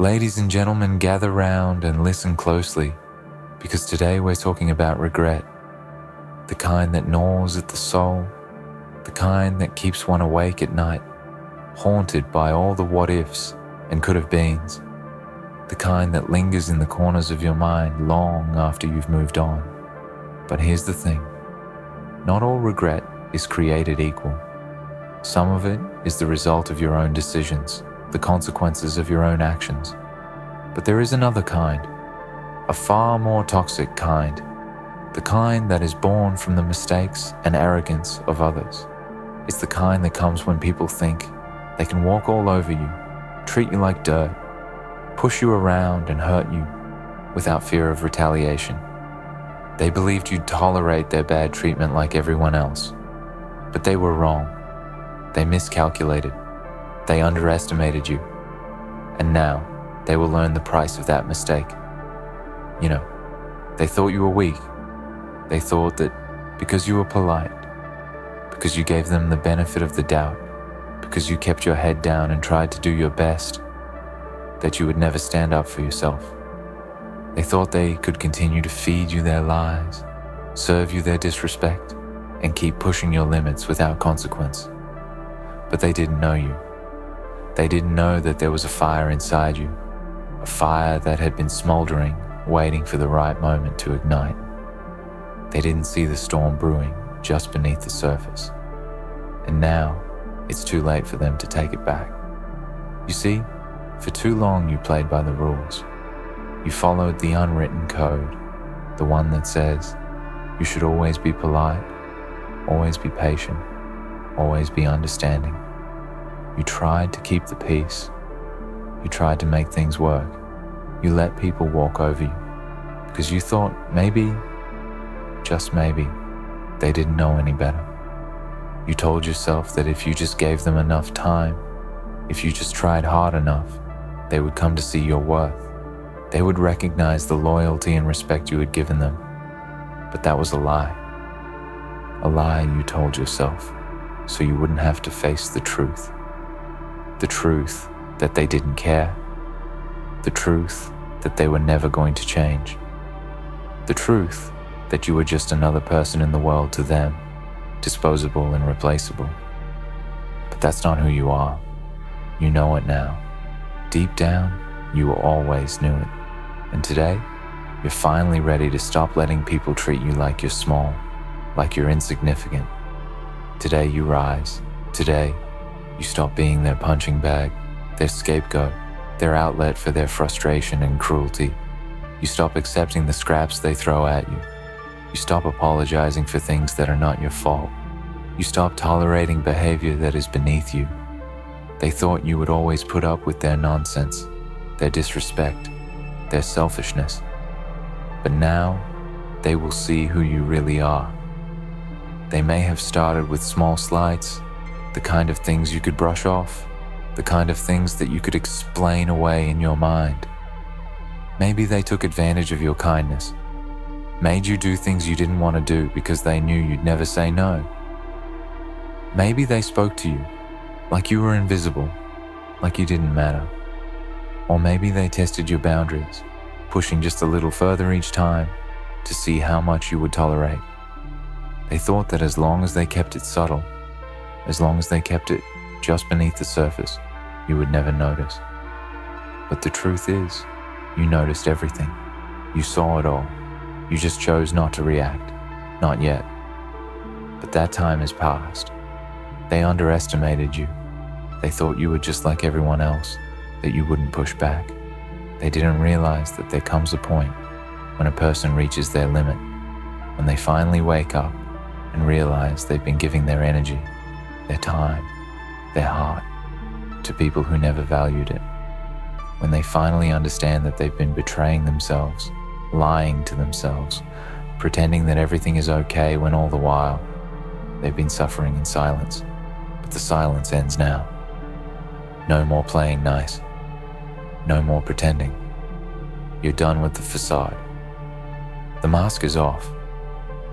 Ladies and gentlemen, gather round and listen closely, because today we're talking about regret, the kind that gnaws at the soul, the kind that keeps one awake at night, haunted by all the what-ifs and could-have-beens, the kind that lingers in the corners of your mind long after you've moved on. But here's the thing, not all regret is created equal. Some of it is the result of your own decisions, the consequences of your own actions. But there is another kind, a far more toxic kind, the kind that is born from the mistakes and arrogance of others. It's the kind that comes when people think they can walk all over you, treat you like dirt, push you around and hurt you without fear of retaliation. They believed you'd tolerate their bad treatment like everyone else, but they were wrong. They miscalculated. They underestimated you. And now they will learn the price of that mistake. You know, they thought you were weak. They thought that because you were polite, because you gave them the benefit of the doubt, because you kept your head down and tried to do your best, that you would never stand up for yourself. They thought they could continue to feed you their lies, serve you their disrespect, and keep pushing your limits without consequence. But they didn't know you. They didn't know that there was a fire inside you, a fire that had been smoldering, waiting for the right moment to ignite. They didn't see the storm brewing just beneath the surface. And now, it's too late for them to take it back. You see, for too long you played by the rules. You followed the unwritten code, the one that says you should always be polite, always be patient, always be understanding. You tried to keep the peace. You tried to make things work. You let people walk over you because you thought maybe, just maybe, they didn't know any better. You told yourself that if you just gave them enough time, if you just tried hard enough, they would come to see your worth. They would recognize the loyalty and respect you had given them. But that was a lie. A lie you told yourself so you wouldn't have to face the truth. The truth that they didn't care. The truth that they were never going to change. The truth that you were just another person in the world to them, disposable and replaceable. But that's not who you are. You know it now. Deep down, you always knew it. And today, you're finally ready to stop letting people treat you like you're small, like you're insignificant. Today you rise. Today, you stop being their punching bag, their scapegoat, their outlet for their frustration and cruelty. You stop accepting the scraps they throw at you. You stop apologizing for things that are not your fault. You stop tolerating behavior that is beneath you. They thought you would always put up with their nonsense, their disrespect, their selfishness. But now, they will see who you really are. They may have started with small slights, the kind of things you could brush off, the kind of things that you could explain away in your mind. Maybe they took advantage of your kindness, made you do things you didn't want to do because they knew you'd never say no. Maybe they spoke to you like you were invisible, like you didn't matter. Or maybe they tested your boundaries, pushing just a little further each time to see how much you would tolerate. They thought that as long as they kept it subtle, as long as they kept it just beneath the surface, you would never notice. But the truth is, you noticed everything. You saw it all. You just chose not to react. Not yet. But that time has passed. They underestimated you. They thought you were just like everyone else, that you wouldn't push back. They didn't realize that there comes a point when a person reaches their limit, when they finally wake up and realize they've been giving their energy, their time, their heart to people who never valued it. When they finally understand that they've been betraying themselves, lying to themselves, pretending that everything is okay when all the while they've been suffering in silence. But the silence ends now. No more playing nice. No more pretending. You're done with the facade. The mask is off.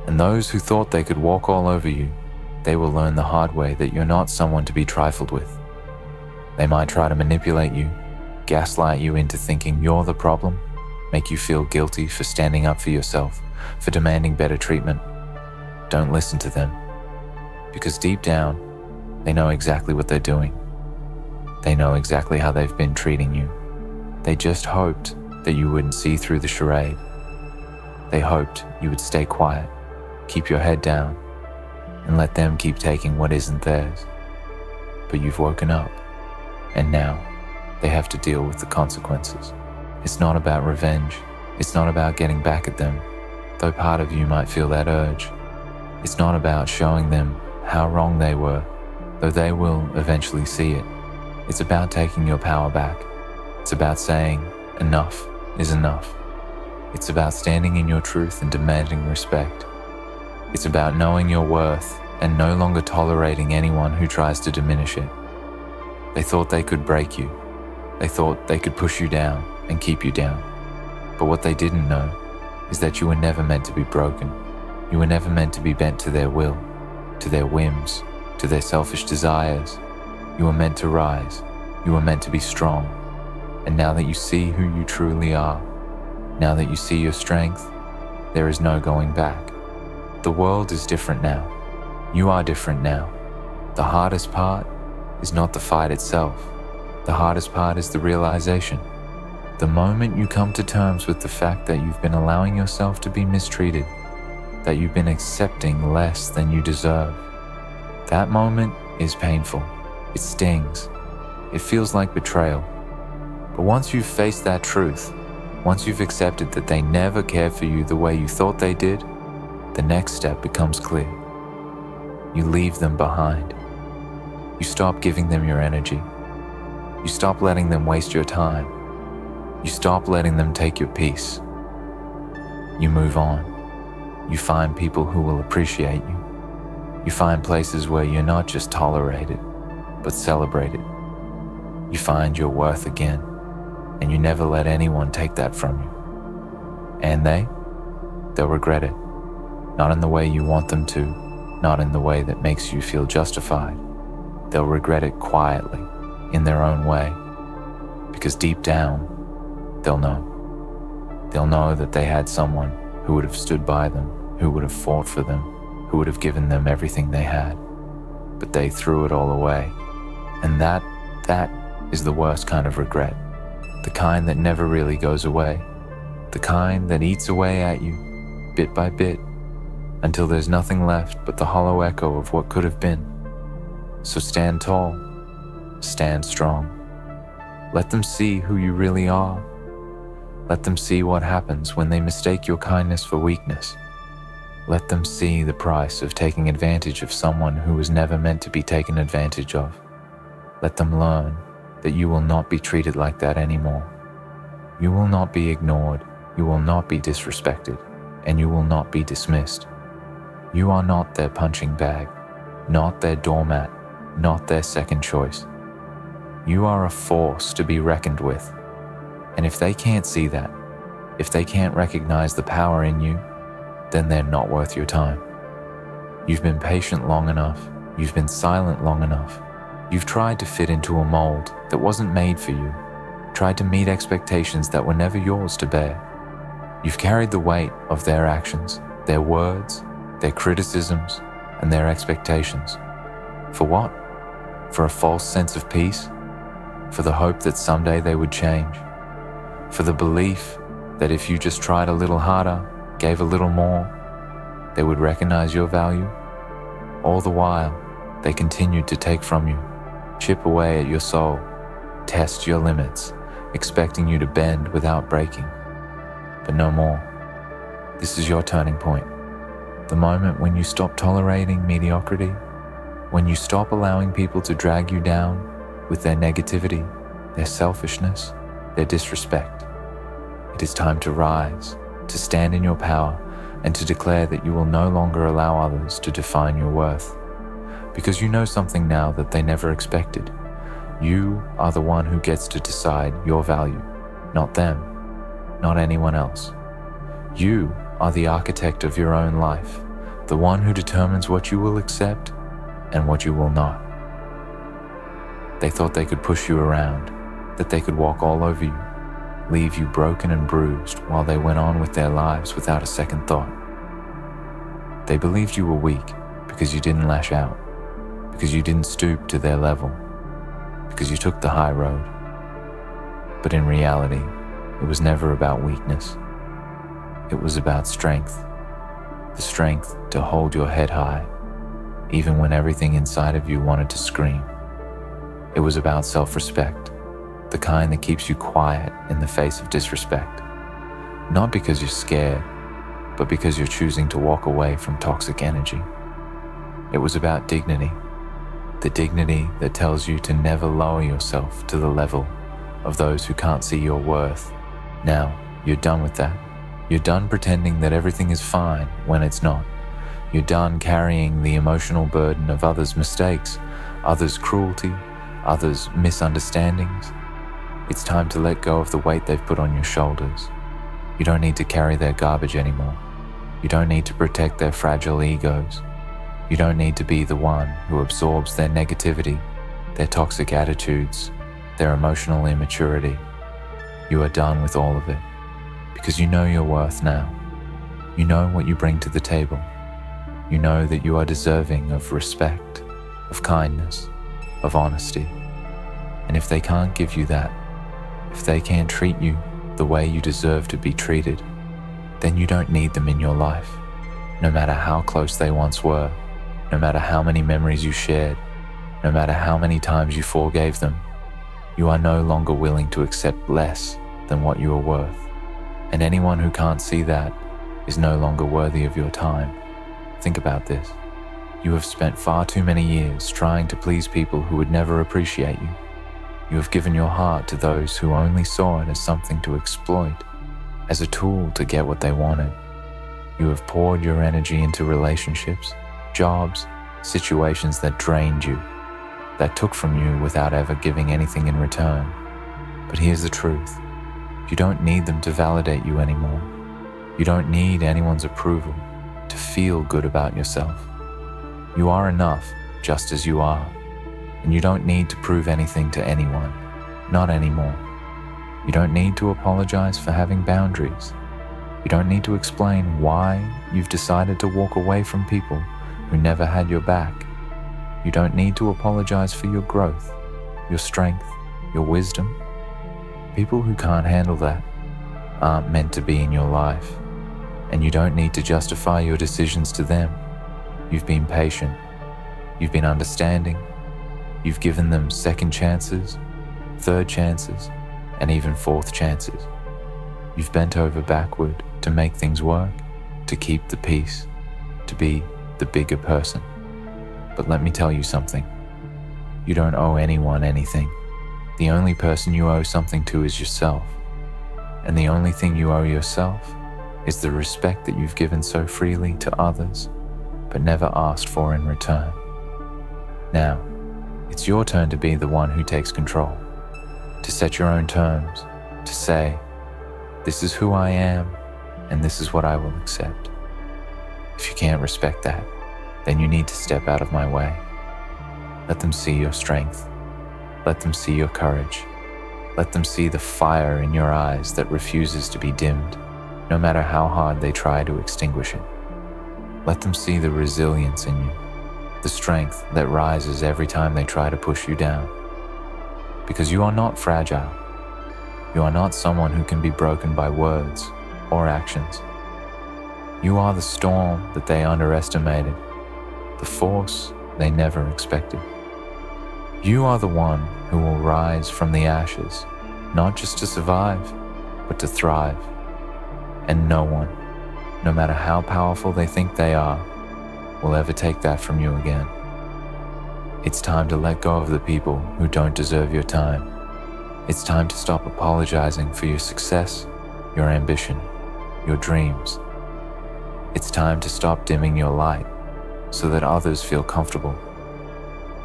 And those who thought they could walk all over you, they will learn the hard way that you're not someone to be trifled with. They might try to manipulate you, gaslight you into thinking you're the problem, make you feel guilty for standing up for yourself, for demanding better treatment. Don't listen to them, because deep down, they know exactly what they're doing. They know exactly how they've been treating you. They just hoped that you wouldn't see through the charade. They hoped you would stay quiet, keep your head down, and let them keep taking what isn't theirs. But you've woken up, and now they have to deal with the consequences. It's not about revenge. It's not about getting back at them, though part of you might feel that urge. It's not about showing them how wrong they were, though they will eventually see it. It's about taking your power back. It's about saying, enough is enough. It's about standing in your truth and demanding respect. It's about knowing your worth and no longer tolerating anyone who tries to diminish it. They thought they could break you. They thought they could push you down and keep you down. But what they didn't know is that you were never meant to be broken. You were never meant to be bent to their will, to their whims, to their selfish desires. You were meant to rise. You were meant to be strong. And now that you see who you truly are, now that you see your strength, there is no going back. The world is different now. You are different now. The hardest part is not the fight itself. The hardest part is the realization. The moment you come to terms with the fact that you've been allowing yourself to be mistreated, that you've been accepting less than you deserve, that moment is painful. It stings. It feels like betrayal. But once you've faced that truth, once you've accepted that they never cared for you the way you thought they did, the next step becomes clear. You leave them behind. You stop giving them your energy. You stop letting them waste your time. You stop letting them take your peace. You move on. You find people who will appreciate you. You find places where you're not just tolerated, but celebrated. You find your worth again, and you never let anyone take that from you. And they'll regret it. Not in the way you want them to, not in the way that makes you feel justified. They'll regret it quietly, in their own way, because deep down, they'll know. They'll know that they had someone who would have stood by them, who would have fought for them, who would have given them everything they had. But they threw it all away. And that is the worst kind of regret. The kind that never really goes away. The kind that eats away at you, bit by bit, until there's nothing left but the hollow echo of what could have been. So stand tall, stand strong. Let them see who you really are. Let them see what happens when they mistake your kindness for weakness. Let them see the price of taking advantage of someone who was never meant to be taken advantage of. Let them learn that you will not be treated like that anymore. You will not be ignored, you will not be disrespected, and you will not be dismissed. You are not their punching bag, not their doormat, not their second choice. You are a force to be reckoned with. And if they can't see that, if they can't recognize the power in you, then they're not worth your time. You've been patient long enough. You've been silent long enough. You've tried to fit into a mold that wasn't made for you, tried to meet expectations that were never yours to bear. You've carried the weight of their actions, their words, their criticisms, and their expectations. For what? For a false sense of peace? For the hope that someday they would change? For the belief that if you just tried a little harder, gave a little more, they would recognize your value? All the while, they continued to take from you, chip away at your soul, test your limits, expecting you to bend without breaking. But no more. This is your turning point. The moment when you stop tolerating mediocrity, when you stop allowing people to drag you down with their negativity, their selfishness, their disrespect. It is time to rise, to stand in your power, and to declare that you will no longer allow others to define your worth. Because you know something now that they never expected. You are the one who gets to decide your value, not them, not anyone else. You are the architect of your own life, the one who determines what you will accept and what you will not. They thought they could push you around. that they could walk all over you, leave you broken and bruised while they went on with their lives without a second thought. They believed you were weak because you didn't lash out, because you didn't stoop to their level, because you took the high road. But in reality, it was never about weakness. It was about strength. The strength to hold your head high, even when everything inside of you wanted to scream. It was about self-respect, the kind that keeps you quiet in the face of disrespect. Not because you're scared, but because you're choosing to walk away from toxic energy. It was about dignity, the dignity that tells you to never lower yourself to the level of those who can't see your worth. Now, you're done with that. You're done pretending that everything is fine when it's not. You're done carrying the emotional burden of others' mistakes, others' cruelty, others' misunderstandings. It's time to let go of the weight they've put on your shoulders. You don't need to carry their garbage anymore. You don't need to protect their fragile egos. You don't need to be the one who absorbs their negativity, their toxic attitudes, their emotional immaturity. You are done with all of it because you know your worth now. You know what you bring to the table. You know that you are deserving of respect, of kindness, of honesty. And if they can't give you that, if they can't treat you the way you deserve to be treated, then you don't need them in your life, no matter how close they once were, no matter how many memories you shared, no matter how many times you forgave them. You are no longer willing to accept less than what you are worth. And anyone who can't see that is no longer worthy of your time. Think about this. You have spent far too many years trying to please people who would never appreciate you. You have given your heart to those who only saw it as something to exploit, as a tool to get what they wanted. You have poured your energy into relationships, jobs, situations that drained you, that took from you without ever giving anything in return. But here's the truth. You don't need them to validate you anymore. You don't need anyone's approval to feel good about yourself. You are enough just as you are, and you don't need to prove anything to anyone, not anymore. You don't need to apologize for having boundaries. You don't need to explain why you've decided to walk away from people who never had your back. You don't need to apologize for your growth, your strength, your wisdom. People who can't handle that aren't meant to be in your life, and you don't need to justify your decisions to them. You've been patient. You've been understanding. You've given them second chances, third chances, and even fourth chances. You've bent over backward to make things work, to keep the peace, to be the bigger person. But let me tell you something. You don't owe anyone anything. The only person you owe something to is yourself. And the only thing you owe yourself is the respect that you've given so freely to others, but never asked for in return. Now, it's your turn to be the one who takes control, to set your own terms, to say, this is who I am, and this is what I will accept. If you can't respect that, then you need to step out of my way. Let them see your strength. Let them see your courage. Let them see the fire in your eyes that refuses to be dimmed, no matter how hard they try to extinguish it. Let them see the resilience in you, the strength that rises every time they try to push you down. Because you are not fragile. You are not someone who can be broken by words or actions. You are the storm that they underestimated, the force they never expected. You are the one who will rise from the ashes, not just to survive, but to thrive. And no one, no matter how powerful they think they are, will ever take that from you again. It's time to let go of the people who don't deserve your time. It's time to stop apologizing for your success, your ambition, your dreams. It's time to stop dimming your light so that others feel comfortable.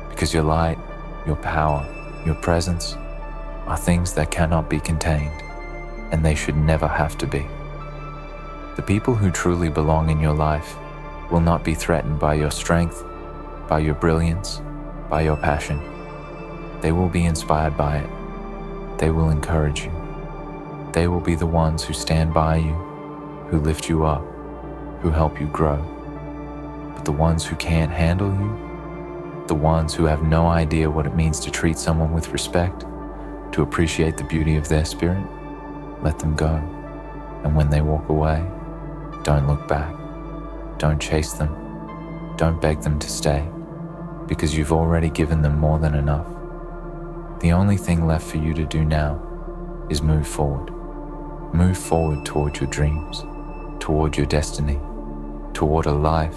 Because your light, your power, your presence are things that cannot be contained, and they should never have to be. The people who truly belong in your life will not be threatened by your strength, by your brilliance, by your passion. They will be inspired by it. They will encourage you. They will be the ones who stand by you, who lift you up, who help you grow. But the ones who can't handle you, the ones who have no idea what it means to treat someone with respect, to appreciate the beauty of their spirit, let them go. And when they walk away, don't look back. Don't chase them. Don't beg them to stay, because you've already given them more than enough. The only thing left for you to do now is move forward. Move forward toward your dreams, toward your destiny, toward a life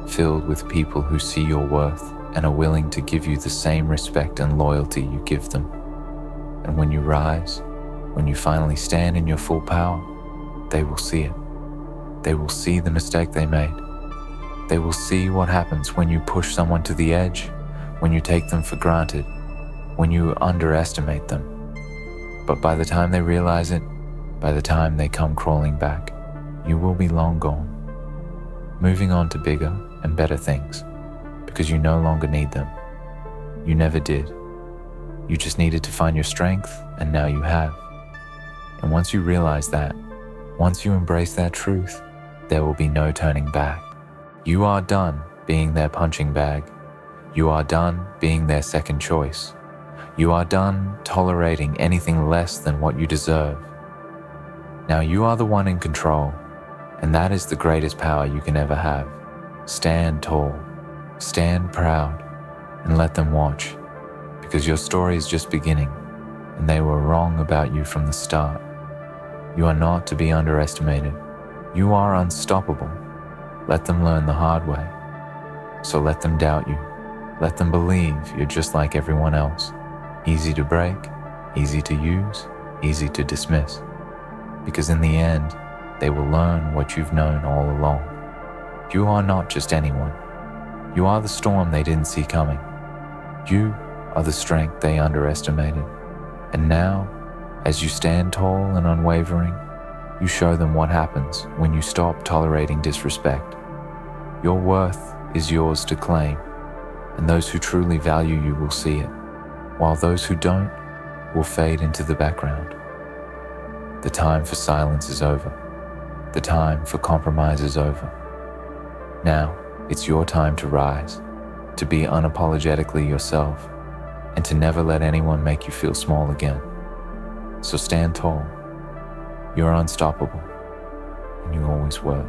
filled with people who see your worth and are willing to give you the same respect and loyalty you give them. And when you rise, when you finally stand in your full power, they will see it. They will see the mistake they made. They will see what happens when you push someone to the edge, when you take them for granted, when you underestimate them. But by the time they realize it, by the time they come crawling back, you will be long gone, moving on to bigger and better things, because you no longer need them. You never did. You just needed to find your strength, and now you have. And once you realize that, once you embrace that truth, there will be no turning back. You are done being their punching bag. You are done being their second choice. You are done tolerating anything less than what you deserve. Now you are the one in control, and that is the greatest power you can ever have. Stand tall, stand proud, and let them watch, because your story is just beginning, and they were wrong about you from the start. You are not to be underestimated. You are unstoppable. Let them learn the hard way. So let them doubt you. Let them believe you're just like everyone else. Easy to break, easy to use, easy to dismiss. Because in the end, they will learn what you've known all along. You are not just anyone. You are the storm they didn't see coming. You are the strength they underestimated. And now, as you stand tall and unwavering, you show them what happens when you stop tolerating disrespect. Your worth is yours to claim, and those who truly value you will see it, while those who don't will fade into the background. The time for silence is over. The time for compromise is over. Now, it's your time to rise, to be unapologetically yourself, and to never let anyone make you feel small again. So stand tall. You're unstoppable, and you always were.